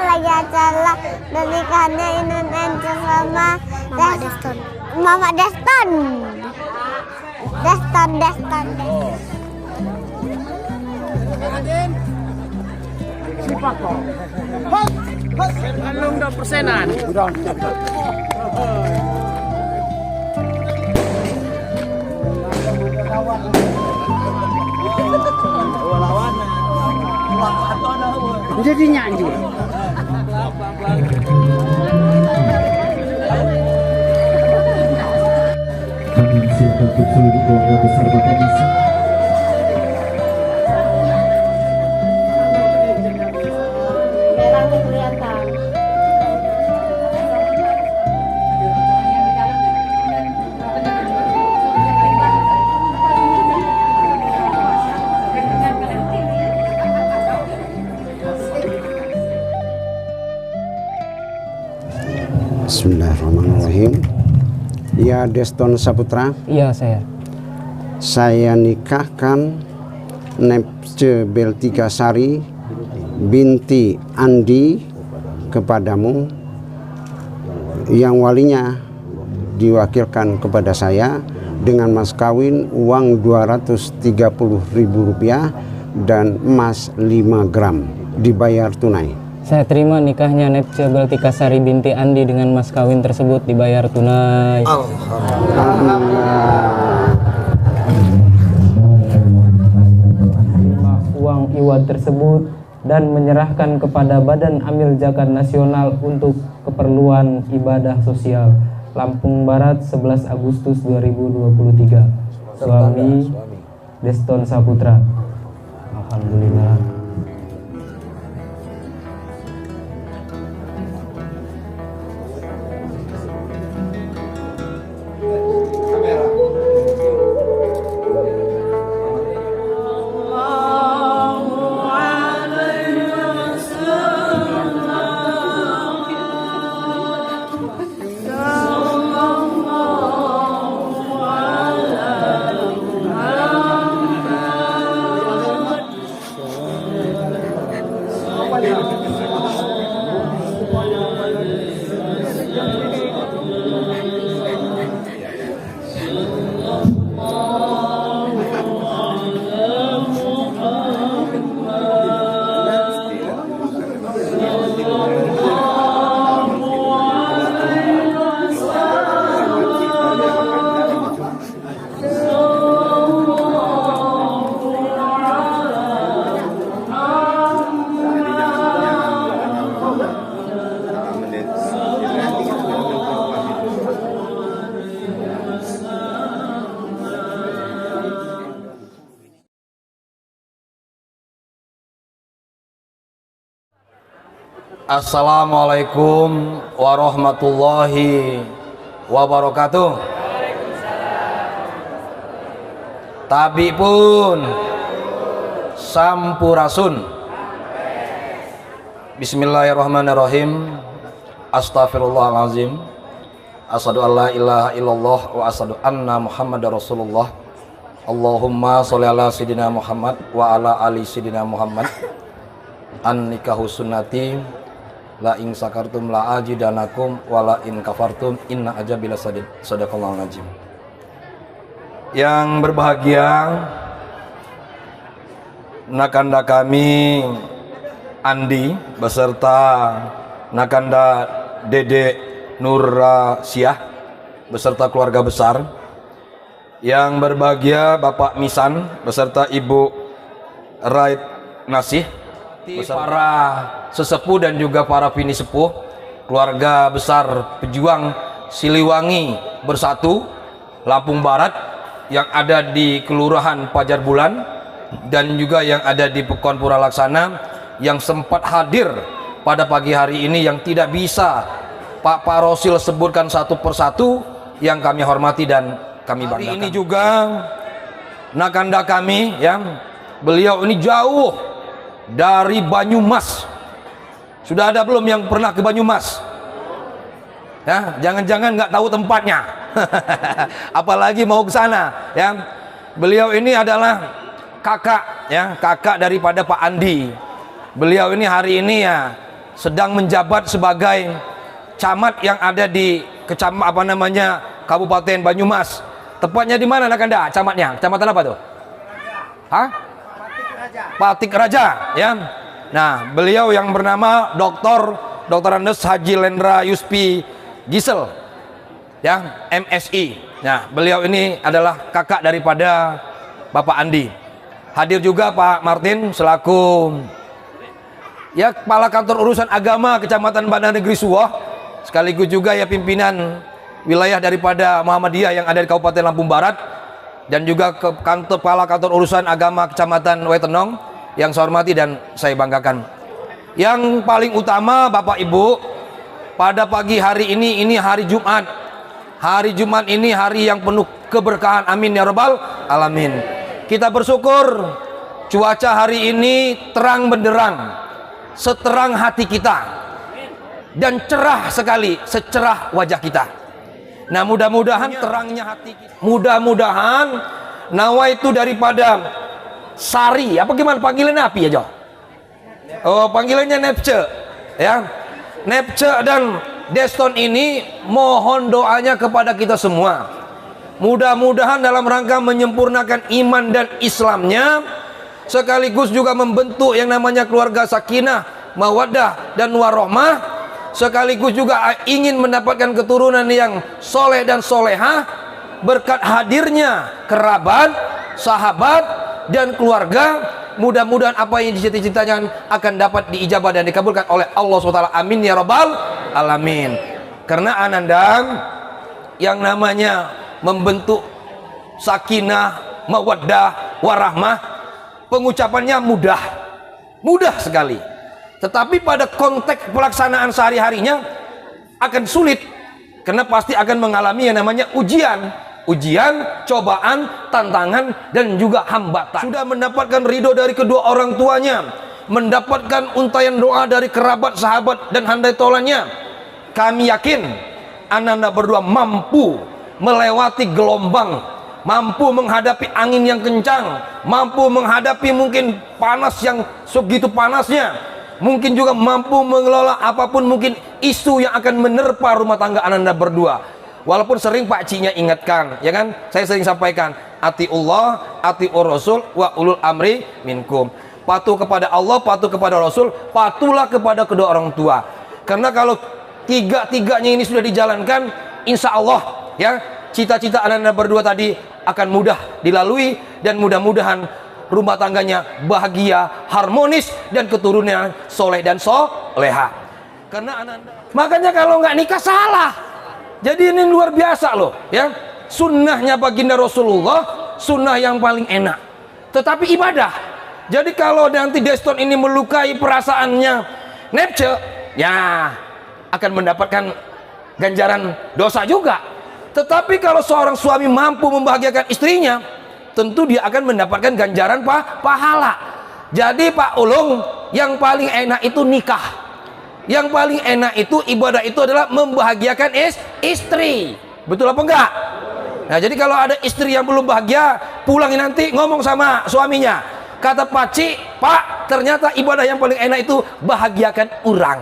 lagi acara pernikahannya Indonesia sama Mama Deston. Deston. Belum 2%-an. Jadi nyanyi. Kami silakan untuk seluruh keluarga besar Bapak Bisa. Merahnya kelihatan. Bismillahirrahmanirrahim. Ya, Deston Saputra, Iya, saya nikahkan Nepce Beltikasari binti Andi kepadamu, yang walinya diwakilkan kepada saya dengan mas kawin uang Rp230.000 dan emas 5 gram dibayar tunai. Saya terima nikahnya Nepce Beltikasari binti Andi dengan mas kawin tersebut dibayar tunai. Uang iwad tersebut dan menyerahkan kepada Badan Amil Zakat Nasional untuk keperluan ibadah sosial. Lampung Barat, 11 Agustus 2023. Suami Deston Saputra. Alhamdulillah. Assalamualaikum warahmatullahi wabarakatuh. Tabi pun sampurasun. Bismillahirrahmanirrahim. Astaghfirullahalazim. Asyhadu an la ilaha illallah wa asyhadu anna Muhammadar Rasulullah. Allahumma sholli ala sayidina Muhammad wa ala ali sayidina Muhammad. An nikahu sunnati la ing sakartum la ajidanakum wala in kafartum inna ajabila sadaqallahu najim. Yang berbahagia nakanda kami Andi beserta nakanda Dede Nurrasiah beserta keluarga besar. Yang berbahagia Bapak Misan beserta Ibu Raid Nasih, para sesepuh dan juga para bini sepuh, keluarga besar pejuang Siliwangi Bersatu Lampung Barat yang ada di Kelurahan Pajar Bulan dan juga yang ada di Pekon Pura Laksana yang sempat hadir pada pagi hari ini, yang tidak bisa Pak Parosil sebutkan satu persatu, yang kami hormati dan kami banggakan. Hari ini juga nakanda kami, yang beliau ini jauh dari Banyumas. Sudah ada belum yang pernah ke Banyumas? Ya, jangan-jangan nggak tahu tempatnya. Apalagi mau ke sana, ya. Beliau ini adalah kakak, ya, kakak daripada Pak Andi. Beliau ini hari ini ya sedang menjabat sebagai camat yang ada di Kabupaten Banyumas. Tepatnya di mana Nakanda? Camatnya? Kecamatan apa tuh? Hah? Patik Raja, ya. Nah, beliau yang bernama Dr. Andes Haji Lendra Yuspi Gisel, ya, MSI. Nah, beliau ini adalah kakak daripada Bapak Andi. Hadir juga Pak Martin selaku ya kepala kantor urusan agama Kecamatan Bandar Negeri Suwoh, sekaligus juga ya pimpinan wilayah daripada Muhammadiyah yang ada di Kabupaten Lampung Barat, dan juga kepala kantor urusan agama Kecamatan Wetenong yang saya hormati dan saya banggakan. Yang paling utama Bapak Ibu, pada pagi hari ini hari Jumat. Hari Jumat ini hari yang penuh keberkahan, amin ya rabbal alamin. Kita bersyukur cuaca hari ini terang benderang, seterang hati kita, dan cerah sekali, secerah wajah kita. Nah, mudah-mudahan terangnya hati kita, mudah-mudahan nawaitu daripada Sari, apa gimana panggilannya api aja? Oh, panggilannya Nepce, ya. Nepce dan Deston ini mohon doanya kepada kita semua. Mudah-mudahan dalam rangka menyempurnakan iman dan Islamnya, sekaligus juga membentuk yang namanya keluarga sakinah, mawaddah dan warahmah, sekaligus juga ingin mendapatkan keturunan yang soleh dan solehah berkat hadirnya kerabat, sahabat dan keluarga. Mudah-mudahan apa yang dicita-citakan akan dapat diijabah dan dikabulkan oleh Allah SWT. Amin ya rabbal alamin. Karena ananda yang namanya membentuk sakinah, mawaddah, warahmah, pengucapannya mudah sekali. Tetapi pada konteks pelaksanaan sehari-harinya akan sulit, karena pasti akan mengalami yang namanya ujian, cobaan, tantangan, dan juga hambatan. Sudah mendapatkan ridho dari kedua orang tuanya, mendapatkan untayan doa dari kerabat, sahabat, dan handai tolannya. Kami yakin ananda berdua mampu melewati gelombang, mampu menghadapi angin yang kencang, mampu menghadapi mungkin panas yang segitu panasnya, mungkin juga mampu mengelola apapun mungkin isu yang akan menerpa rumah tangga ananda berdua. Walaupun sering Pak Cinya ingatkan, ya kan? Saya sering sampaikan, atiullah, atiur rasul, wa ulul amri minkum. Patuh kepada Allah, patuh kepada Rasul, patuhlah kepada kedua orang tua. Karena kalau tiga-tiganya ini sudah dijalankan, insya Allah, ya, cita-cita ananda berdua tadi akan mudah dilalui, dan mudah-mudahan rumah tangganya bahagia, harmonis, dan keturunan soleh dan soleha. Karena ananda, makanya kalau nggak nikah salah. Jadi ini luar biasa loh, ya. Sunnahnya baginda Rasulullah, sunnah yang paling enak, tetapi ibadah. Jadi kalau nanti Deston ini melukai perasaannya Nepce, ya akan mendapatkan ganjaran dosa juga. Tetapi kalau seorang suami mampu membahagiakan istrinya, tentu dia akan mendapatkan ganjaran pahala. Jadi Pak Ulung, yang paling enak itu nikah. Yang paling enak itu ibadah itu adalah membahagiakan istri. Betul apa enggak? Nah, jadi kalau ada istri yang belum bahagia, pulang nanti ngomong sama suaminya. Kata Pak, ternyata ibadah yang paling enak itu bahagiakan orang.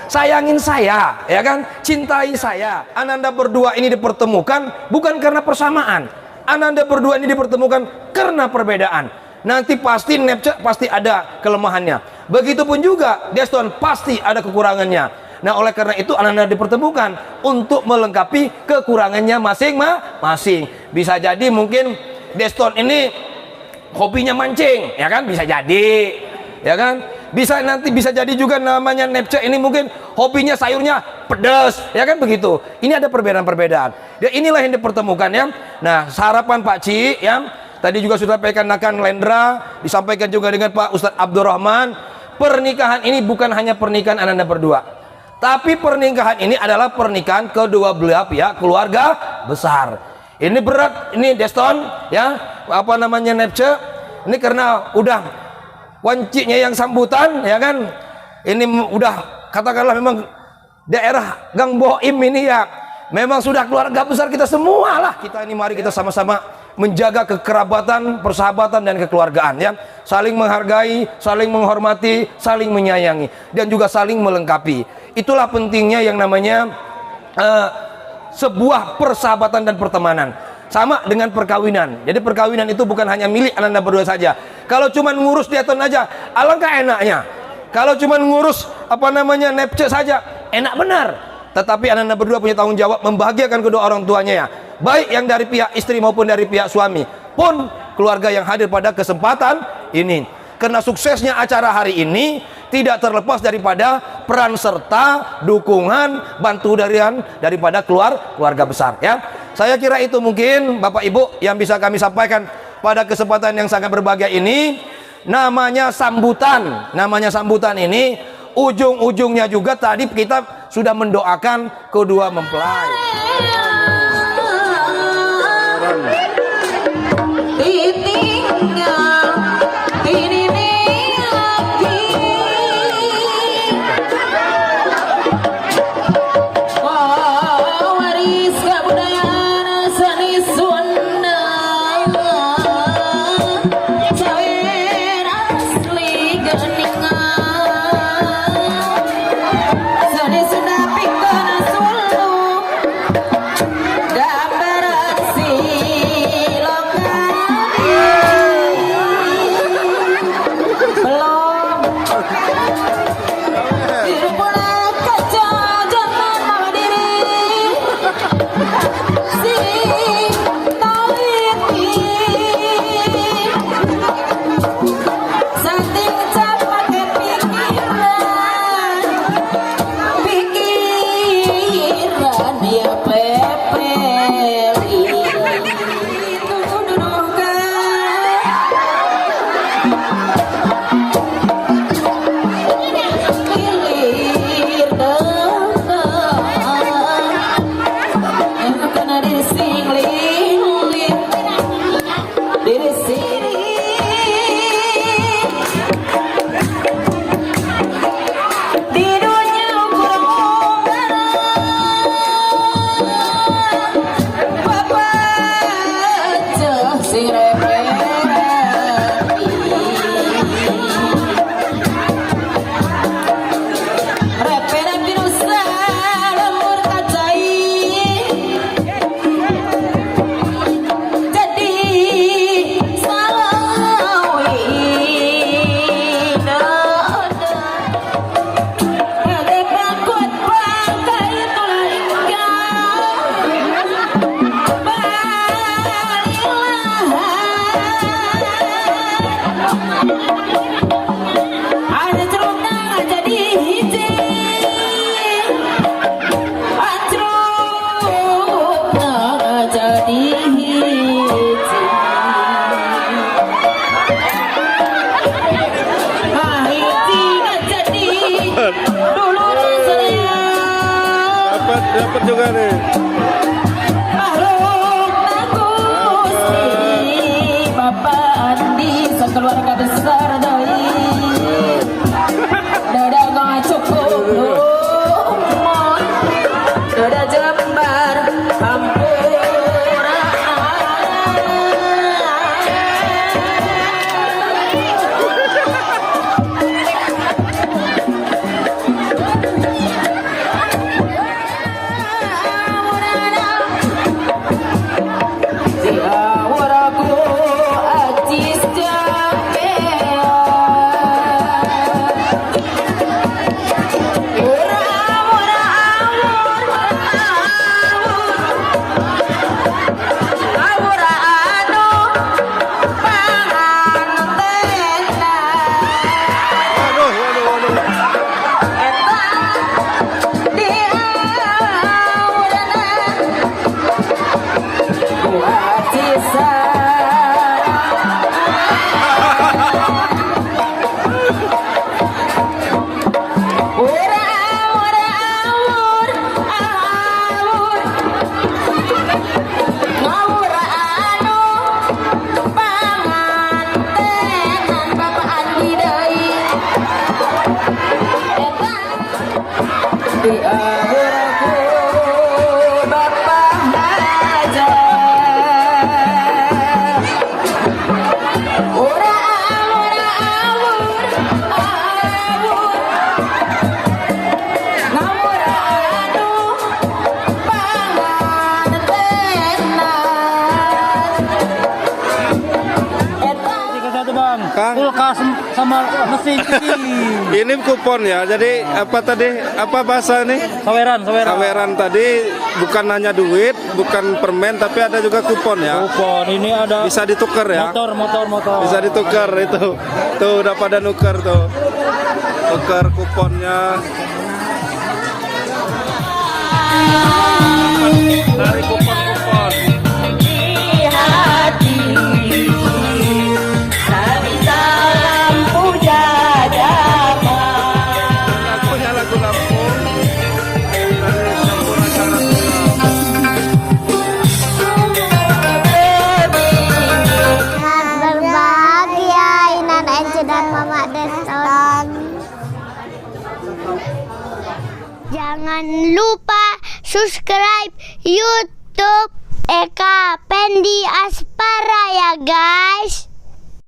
Sayangin saya, ya kan? Cintai saya. Ananda berdua ini dipertemukan bukan karena persamaan. Ananda berdua ini dipertemukan karena perbedaan. Nanti pasti Nepce pasti ada kelemahannya. Begitupun juga Deston pasti ada kekurangannya. Nah, oleh karena itu ananda dipertemukan untuk melengkapi kekurangannya masing-masing. Bisa jadi mungkin Deston ini hobinya mancing, ya kan? Bisa jadi, ya kan? Bisa jadi juga namanya Nepce ini mungkin hobinya sayurnya pedas, ya kan begitu. Ini ada perbedaan-perbedaan. Ya, inilah yang dipertemukan, ya. Nah, harapan Pak Ci, ya. Tadi juga sudah disampaikan Nakan Lendra, disampaikan juga dengan Pak Ustadz Abdurrahman. Pernikahan ini bukan hanya pernikahan ananda berdua, tapi pernikahan ini adalah pernikahan kedua belah pihak keluarga besar. Ini berat, ini Deston, ya, apa namanya Nepce, ini karena udah wanciknya yang sambutan, ya kan. Ini udah katakanlah memang daerah Gang Boim ini ya, memang sudah keluarga besar kita semua lah. Kita ini mari kita sama-sama menjaga kekerabatan, persahabatan dan kekeluargaan, ya. Saling menghargai, saling menghormati, saling menyayangi, dan juga saling melengkapi. Itulah pentingnya yang namanya sebuah persahabatan dan pertemanan. Sama dengan perkawinan. Jadi perkawinan itu bukan hanya milik Anda berdua saja. Kalau cuma ngurus diaton aja, alangkah enaknya. Kalau cuma ngurus nepce saja, enak benar. Tetapi Anda berdua punya tanggung jawab membahagiakan kedua orang tuanya, ya. Baik yang dari pihak istri maupun dari pihak suami, pun keluarga yang hadir pada kesempatan ini. Karena suksesnya acara hari ini tidak terlepas daripada peran serta dukungan bantu daripada keluarga besar, ya. Saya kira itu mungkin Bapak Ibu yang bisa kami sampaikan pada kesempatan yang sangat berbahagia ini. Namanya sambutan ini ujung-ujungnya juga tadi kita sudah mendoakan kedua mempelai. Dapat juga nih. Bapak Andi sekeluarga besar doi. Dada gak cukup lumon, dada jembar hampura. Bapak Hajar mesin cuci. Ini kupon ya. Jadi apa tadi? Apa bahasa ini? Saweran. Saweran tadi bukan hanya duit, bukan permen, tapi ada juga kupon ya. Kupon ini ada Bisa ditukar ya. motor. Bisa ditukar itu. Tuh udah pada nuker tuh. Tukar kuponnya. Dari kupon-kupon. hati tak bisa lampu jadakan. Lagunya lagu Lampung. Dari campur acara Berbahagia Inan Ence dan Mama Deston. Jangan lupa subscribe YouTube Eka Pendi Asp